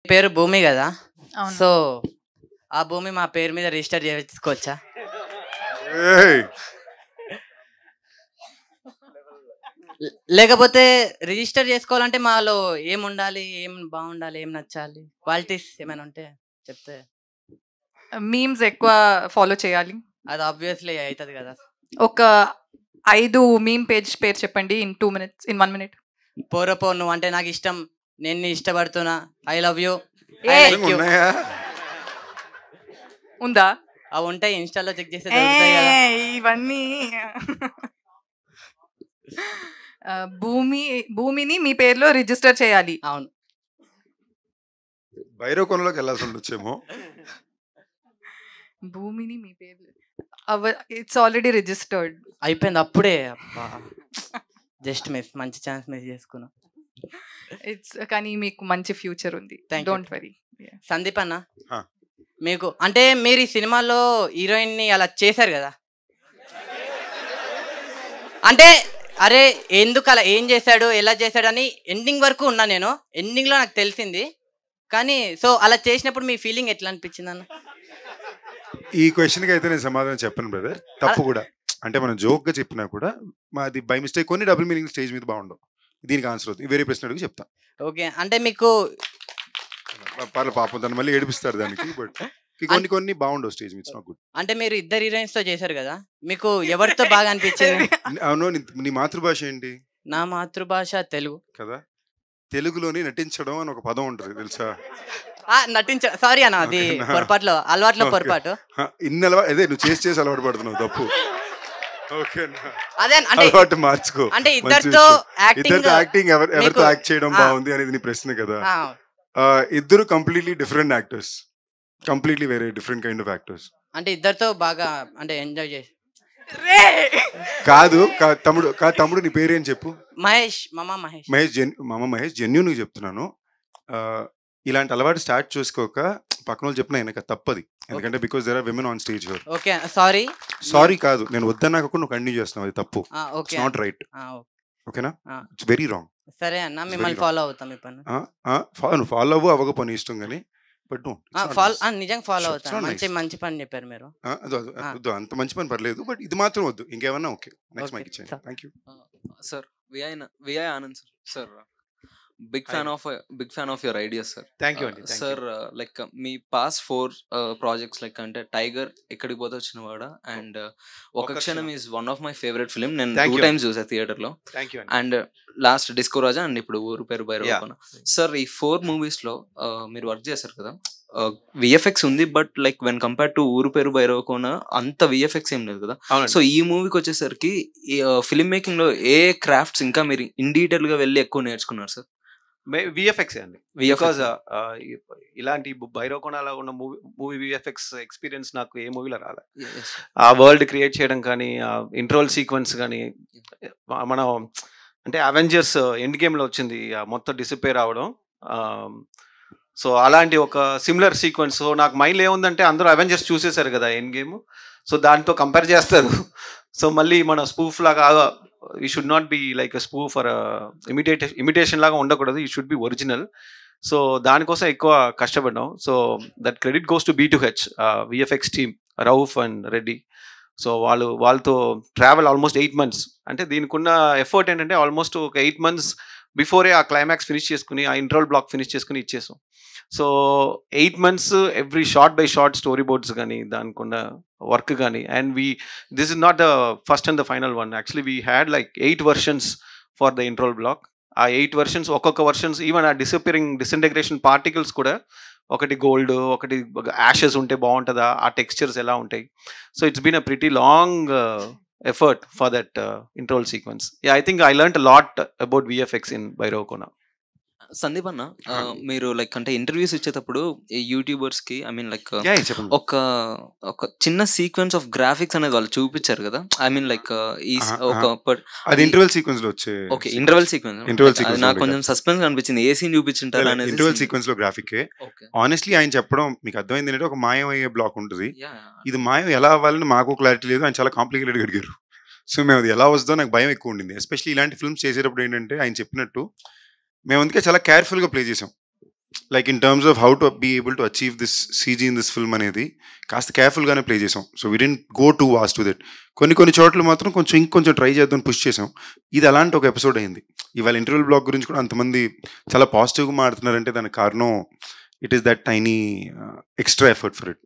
పేరు భూమి కదా. అవును. సో ఆ భూమి మా పేరు మీద రిజిస్టర్ చేసుకోవచ్చా? ఏయ్! లేకపోతే రిజిస్టర్ చేసుకోవాలంటే మాలో ఏముండాలి, ఏం బాగుండాలి, ఏం నచ్చాలి, క్వాలిటీస్ ఏమైనా ఉంటే చెప్తే. మీమ్స్ ఎక్కువ ఫాలో చేయాలి. అది ఆబ్వియస్లీ అవుతుంది కదా. ఒక 5 మీమ్ పేరు చెప్పండి ఇన్ 2 minutes, ఇన్ 1 minute. పోరపో నువ్వు అంటే నాకు ఇష్టం, నేను నీ ఇష్టపడుతున్నా, ఐ లవ్ యూ, నిజంగా ఉన్నాయా? ఉందా? అవి ఉంటాయి, ఇన్స్టాలో చెక్ చేస్తే దొరుకుతాయి కదా. ఇవన్నీ భూమిని మీ పేరులో రిజిస్టర్ చేయాలి. అవును. భైరవకొండలోకి వెళ్ళాల్సి ఉండొచ్చేమో. భూమిని మీ పేరు ఇట్స్ ఆల్రెడీ రిజిస్టర్డ్. అయిపోయింది అప్పుడే. జస్ట్ మిస్, మంచి ఛాన్స్ మిస్ చేసుకున్నా. కానీ మీకు మంచి ఫ్యూచర్ ఉంది. Thank you. Don't worry. Sandeep అన్న, Huh. మీకు అంటే మీరు ఈ సినిమాలో హీరోయిన్ ని అలా చేశారు కదా, అంటే అరే ఎందుకు అలా, ఏం చేశాడు, ఎలా చేశాడు అని ఎండింగ్ వరకు ఉన్నా నేను. ఎండింగ్ లో నాకు తెలిసింది, కానీ సో అలా చేసినప్పుడు మీ ఫీలింగ్ ఎట్లా అనిపించింది అన్న? ఈ క్వశ్చన్కి అయితే నేను సమాధానం చెప్పను బ్రదర్. తప్పు కూడా, అంటే మనం జోక్గా చెప్పినా కూడా మాది బై మిస్టేక్ కొన్ని డబుల్ మీనింగ్ స్టేజ్ మీద బాగుండవు. దీనికి ఆన్సర్ అవుతుంది. వేరే ప్రశ్న అడుగు చెప్తా. ఓకే, అంటే మీకు పర్లేదు, పాపం తను మళ్ళీ ఏడిపిస్తారు దానికి. బట్ కొన్ని బాగుండవు స్టేజ్ మీద. Not good. అంటే మీరు ఇద్దరు హీరోయిన్స్ తో చేశారు కదా, మీకు ఎవరితో బాగా అనిపించింది? అవును, నీ మాతృభాష ఏంటి? నా మాతృభాష తెలుగు కదా. తెలుగులోని నటించడం అని ఒక పదం ఉంటుంది తెలుసా? సారీ అన్న, అది ఓకేనా? పొరపాట్లో, అలవాట్లో ఓకే. పొరపాటు. అదే నువ్వు చేసి అలవాటు పడుతున్నావు, తప్పు. ఓకేనా, అదే అంటే అలవాటు మార్చుకో. అంటే మంచి ఇద్దరితో విషయం. యాక్టింగ్ ఇద్దరితో యాక్టింగ్ ఎవరితో మీకు- యాక్ట్ చేయడం ఆ. బాగుంది అనేది నీ ప్రశ్న కదా. ఇద్దరు కంప్లీట్లీ డిఫరెంట్ యాక్టర్స్, కంప్లీట్లీ వేరే డిఫరెంట్ కైండ్ ఆఫ్ యాక్టర్స్. అంటే ఇద్దరితో బాగా అంటే ఎంజాయ్ చేసి. తమ్ముడు నీ పేరేం చెప్పు? మహేష్, మామ మహేష్. మహేష్ జెన్యూన్గా చెప్తున్నాను. ఇలాంటి అలవాటు స్టార్ట్ చేసుకోక పక్కన వాళ్ళు చెప్పిన వెనక తప్పది. ఎందుకంటే because there are women on stage here. Okay, sorry. Sorry కాదు, నేను వద్దన్నాక కూడా నువ్వు కంటిన్యూ చేస్తున్నావు, అది తప్పు. Okay not right. ఓకేనా? It's very wrong. సరే అన్న, మిమ్మల్ని wrong. ఫాలో అవుతాం ఈ పని. నువ్వు ఫాలో అవ్వక పని ఇష్టం కానీ బట్ నిజంగా ఫాలో Sure, అవుతాను. it's not మంచి మంచి పని చెప్పారు మీరు. వద్దు, అంత మంచి పని పర్లేదు, బట్ ఇది మాత్రం వద్దు. ఇంకేమన్నా ఓకే. నెక్స్ట్ Okay, మైక్ ఇచ్చేయండి. sir. Thank you. Sir, VI Anand sir. Big fan of your ideas, sir. Thank you అండి. Sir, like మీ past 4 projects like అంటే టైగర్, ఎక్కడికి పోతే వచ్చినవాడ అండ్ ఒక క్షణం is one of my favourite film. నేను Thank 2 you. times చూసా theatre లో. Thank you అండి. And last disco Raja and ఇప్పుడు ఊరు పేరు భైరవ. సార్, ఈ 4 మూవీస్ లో మీరు వర్క్ చేశారు కదా, విఎఫ్ఎక్స్ ఉంది, but like when compare to ఊరు పేరు భైరవకోన అంత విఎఫ్ఎక్స్ ఏం లేదు కదా. అవునండి. సో ఈ మూవీకి వచ్చేసరికి ఫిల్మ్ మేకింగ్ లో ఏ క్రాఫ్ట్స్ ఇంకా మీరు ఇన్ డీటెయిల్ గా వెళ్ళి ఎక్కువ నేర్చుకున్నారు సార్? విఎఫ్ఎక్స్ అండి. VFX. బికాజ్ ఇలాంటి భైరవకొండలో ఉన్న మూవీ విఎఫ్ఎక్స్ ఎక్స్పీరియన్స్ నాకు ఏ మూవీలో రాలే. Yes. ఆ వరల్డ్ క్రియేట్ చేయడం కానీ, ఆ ఇంట్రోల్ సీక్వెన్స్ కానీ, మనం అంటే అవెంజర్స్ ఎండ్ గేమ్లో వచ్చింది ఆ మొత్తం డిసిపేర్ అవడం. సో అలాంటి ఒక సిమిలర్ సీక్వెన్స్. సో నాకు మైండ్లో ఏముందంటే అందరూ అవెంజర్స్ చూసేశారు కదా ఎండ్ గేమ్, సో దాంతో కంపేర్ చేస్తారు. సో మళ్ళీ మన స్పూఫ్ లాగా ఈ should not be like a spoof for imitation లాగా ఉండకూడదు, ఈ షుడ్ బి ఒరిజినల్. సో దానికోసం ఎక్కువ కష్టపడ్డాం. So that credit goes to B2H VFX team, Rauf and Reddy. So వాళ్ళతో ట్రావెల్ ఆల్మోస్ట్ 8 months. అంటే దీనికి ఉన్న ఎఫర్ట్ ఏంటంటే ఆల్మోస్ట్ ఒక 8 months బిఫోరే ఆ క్లైమాక్స్ ఫినిష్ చేసుకుని, ఆ ఇంట్రోల్ బ్లాక్ ఫినిష్ చేసుకుని ఇచ్చేసాం. So 8 months every shot by shot storyboards కానీ, దానికి ఉన్న వర్క్ కానీ. And this is not the first and the final one. Actually we had like 8 versions for the interval block. ఆ 8 versions, ఒక్కొక్క versions, even ఆ డిసింటగ్రేషన్ particles కూడా, ఒకటి gold, ఒకటి యాషెస్ ఉంటే బాగుంటుందా, ఆ టెక్స్చర్స్ ఎలా ఉంటాయి. So it's been a pretty long effort for that intro sequence. Yeah, I think I learned a lot about VFX in Bairavakona. Sandeep అన్న, మీరు లైక్ అంటే ఇంటర్వ్యూస్ ఇచ్చేటప్పుడు యూట్యూబర్స్ కి ఐ మీన్ లైక్ చెప్పండి. ఒక చిన్న సీక్వెన్స్ ఆఫ్ గ్రాఫిక్స్ అనేది వాళ్ళు చూపించారు కదా. ఐ మీన్ లైక్ అది ఇంటర్వెల్ సీక్వెన్స్ లో వచ్చే. Okay, interval sequence. Interval sequence నాకు లో కొంచెం సస్పెన్స్ అనిపించింది, ఏ సీన్ చూపించుంటారు అనేది. ఇంటర్వెల్ సీక్వెన్స్ లో గ్రాఫిక్. ఓకే, ఆనెస్ట్లీ ఆయన చెప్పడం మీకు అర్థమైంది ఏంటంటే, ఒక మాయం అయ్యే బ్లాక్ ఉంటుంది. ఇది మాయం ఎలా అవ్వాలని మాకు క్లారిటీ లేదు, ఆయన చాలా కాంప్లికేటెడ్ అడిగారు. సో మేము అది ఎలా వస్తుందో నాకు భయం ఎక్కువ ఉండింది. ఎస్పెషల్లీ ఇలాంటి ఫిల్మ్స్ చేసేటప్పుడు ఏంటంటే, ఆయన చెప్పినట్టు మేము అందుకే చాలా కేర్ఫుల్గా ప్లే చేసాం. Like in terms of how to be able to achieve this CG in this film అనేది కాస్త కేర్ఫుల్గానే ప్లే చేసాం. So we didn't go too vast with it. కొన్ని చోట్ల మాత్రం ఇంకొంచెం ట్రై చేద్దాం పుష్ చేసాం. ఇది అలాంటి ఒక ఎపిసోడ్ అయింది. ఇవాళ ఇంటర్వెల్ బ్లాగ్ గురించి కూడా అంతమంది చాలా పాజిటివ్గా మాట్లాడుతున్నారంటే దానికి కారణం it is that tiny extra effort for it.